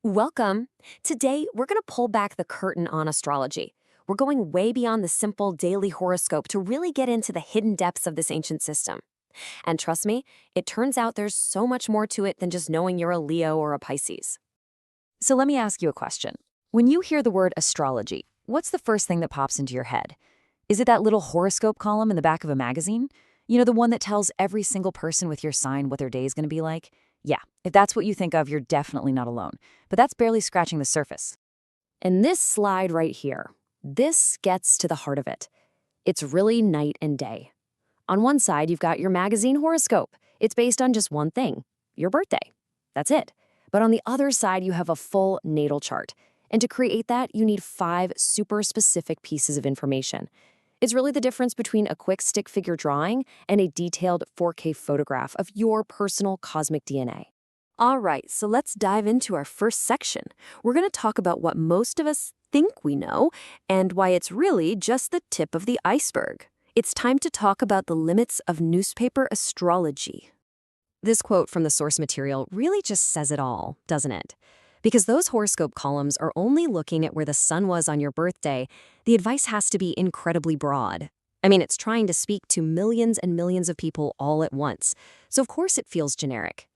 Welcome. Today, we're going to pull back the curtain on astrology. We're going way beyond the simple daily horoscope to really get into the hidden depths of this ancient system. And trust me, it turns out there's so much more to it than just knowing you're a Leo or a Pisces. So let me ask you a question. When you hear the word astrology, what's the first thing that pops into your head? Is it that little horoscope column in the back of a magazine? You know, the one that tells every single person with your sign what their day is going to be like? Yeah, if that's what you think of, you're definitely not alone. But that's barely scratching the surface. And this slide right here, this gets to the heart of it. It's really night and day. On one side, you've got your magazine horoscope. It's based on just one thing, your birthday. That's it. But on the other side, you have a full natal chart. And to create that, you need 5 super specific pieces of information. It's really the difference between a quick stick figure drawing and a detailed 4K photograph of your personal cosmic DNA. All right, so let's dive into our first section. We're going to talk about what most of us think we know and why it's really just the tip of the iceberg. It's time to talk about the limits of newspaper astrology. This quote from the source material really just says it all, doesn't it? Because those horoscope columns are only looking at where the sun was on your birthday, the advice has to be incredibly broad. I mean, it's trying to speak to millions and millions of people all at once, so of course it feels generic.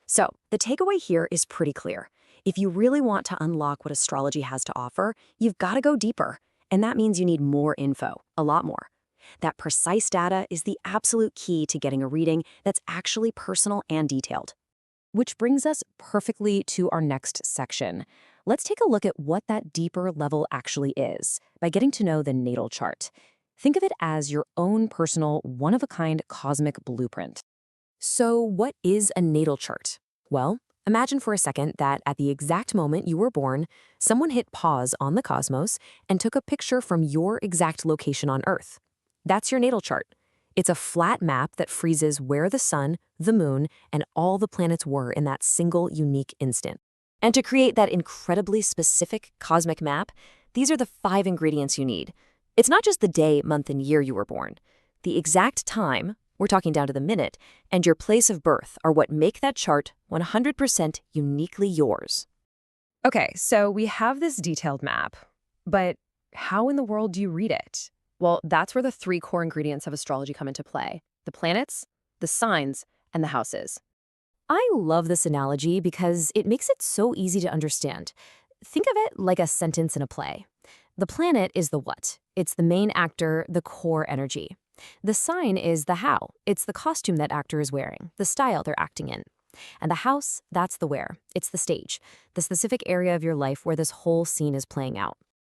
So, the takeaway here is pretty clear. If you really want to unlock what astrology has to offer, you've got to go deeper, and that means you need more info, a lot more. That precise data is the absolute key to getting a reading that's actually personal and detailed. Which brings us perfectly to our next section. Let's take a look at what that deeper level actually is by getting to know the natal chart. Think of it as your own personal, one-of-a-kind cosmic blueprint. So what is a natal chart? Well, imagine for a second that at the exact moment you were born, someone hit pause on the cosmos and took a picture from your exact location on Earth. That's your natal chart. It's a flat map that freezes where the sun, the moon, and all the planets were in that single unique instant. And to create that incredibly specific cosmic map, these are the 5 ingredients you need. It's not just the day, month, and year you were born. The exact time, we're talking down to the minute, and your place of birth are what make that chart 100% uniquely yours. Okay, so we have this detailed map, but how in the world do you read it? Well, that's where the 3 core ingredients of astrology come into play: the planets, the signs, and the houses. I love this analogy because it makes it so easy to understand. Think of it like a sentence in a play. The planet is the what. It's the main actor, the core energy. The sign is the how. It's the costume that actor is wearing, the style they're acting in. And the house, that's the where. It's the stage, the specific area of your life where this whole scene is playing out.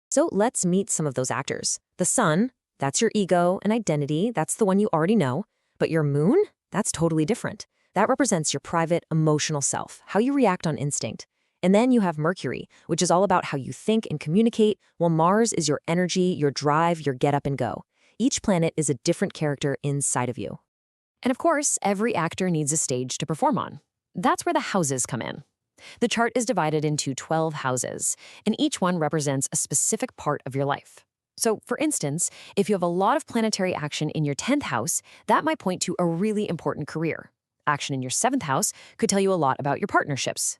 So let's meet some of those actors. The sun, that's your ego and identity. That's the one you already know. But your moon, that's totally different. That represents your private, emotional self, how you react on instinct. And then you have Mercury, which is all about how you think and communicate, while Mars is your energy, your drive, your get up and go. Each planet is a different character inside of you. And of course, every actor needs a stage to perform on. That's where the houses come in. The chart is divided into 12 houses, and each one represents a specific part of your life. So, for instance, if you have a lot of planetary action in your 10th house, that might point to a really important career. Action in your 7th house could tell you a lot about your partnerships.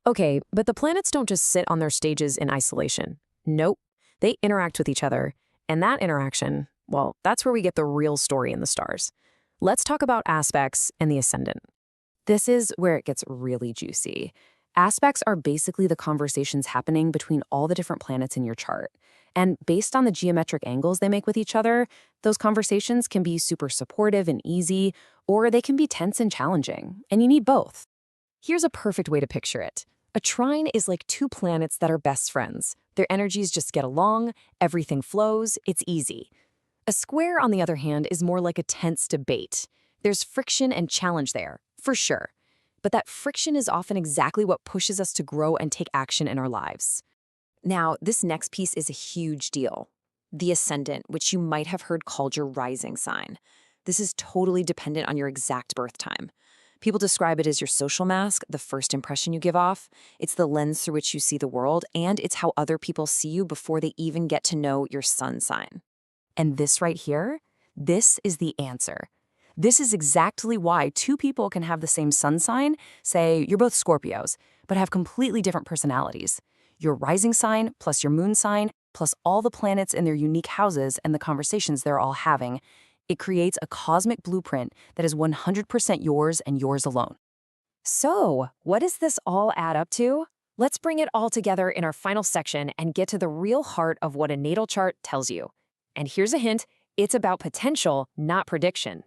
Okay, but the planets don't just sit on their stages in isolation. Nope, they interact with each other, and that interaction, well, that's where we get the real story in the stars. Let's talk about aspects and the ascendant. This is where it gets really juicy. Aspects are basically the conversations happening between all the different planets in your chart. And based on the geometric angles they make with each other, those conversations can be super supportive and easy, or they can be tense and challenging, and you need both. Here's a perfect way to picture it. A trine is like 2 planets that are best friends. Their energies just get along, everything flows, it's easy. A square, on the other hand, is more like a tense debate. There's friction and challenge there, for sure. But that friction is often exactly what pushes us to grow and take action in our lives. Now, this next piece is a huge deal. The ascendant, which you might have heard called your rising sign. This is totally dependent on your exact birth time. People describe it as your social mask, the first impression you give off. It's the lens through which you see the world, and it's how other people see you before they even get to know your sun sign. And this right here, this is the answer. This is exactly why 2 people can have the same sun sign, say you're both Scorpios, but have completely different personalities. Your rising sign plus your moon sign plus all the planets in their unique houses and the conversations they're all having. It creates a cosmic blueprint that is 100% yours and yours alone. So, what does this all add up to? Let's bring it all together in our final section and get to the real heart of what a natal chart tells you. And here's a hint, it's about potential, not prediction.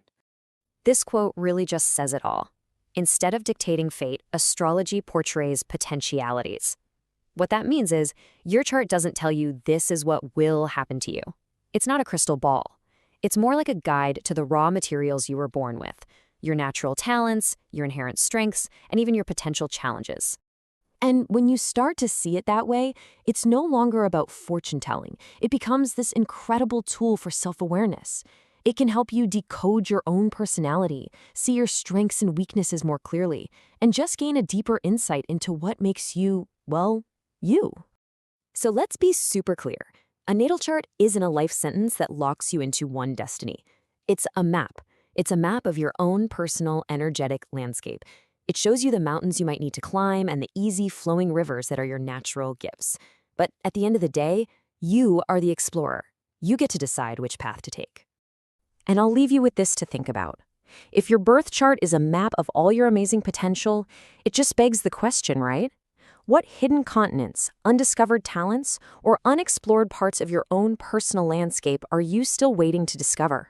This quote really just says it all. Instead of dictating fate, astrology portrays potentialities. What that means is, your chart doesn't tell you this is what will happen to you. It's not a crystal ball. It's more like a guide to the raw materials you were born with, your natural talents, your inherent strengths, and even your potential challenges. And when you start to see it that way, it's no longer about fortune-telling. It becomes this incredible tool for self-awareness. It can help you decode your own personality, see your strengths and weaknesses more clearly, and just gain a deeper insight into what makes you, well, you. So let's be super clear. A natal chart isn't a life sentence that locks you into one destiny. It's a map. It's a map of your own personal, energetic landscape. It shows you the mountains you might need to climb and the easy, flowing rivers that are your natural gifts. But at the end of the day, you are the explorer. You get to decide which path to take. And I'll leave you with this to think about. If your birth chart is a map of all your amazing potential, it just begs the question, right? What hidden continents, undiscovered talents, or unexplored parts of your own personal landscape are you still waiting to discover?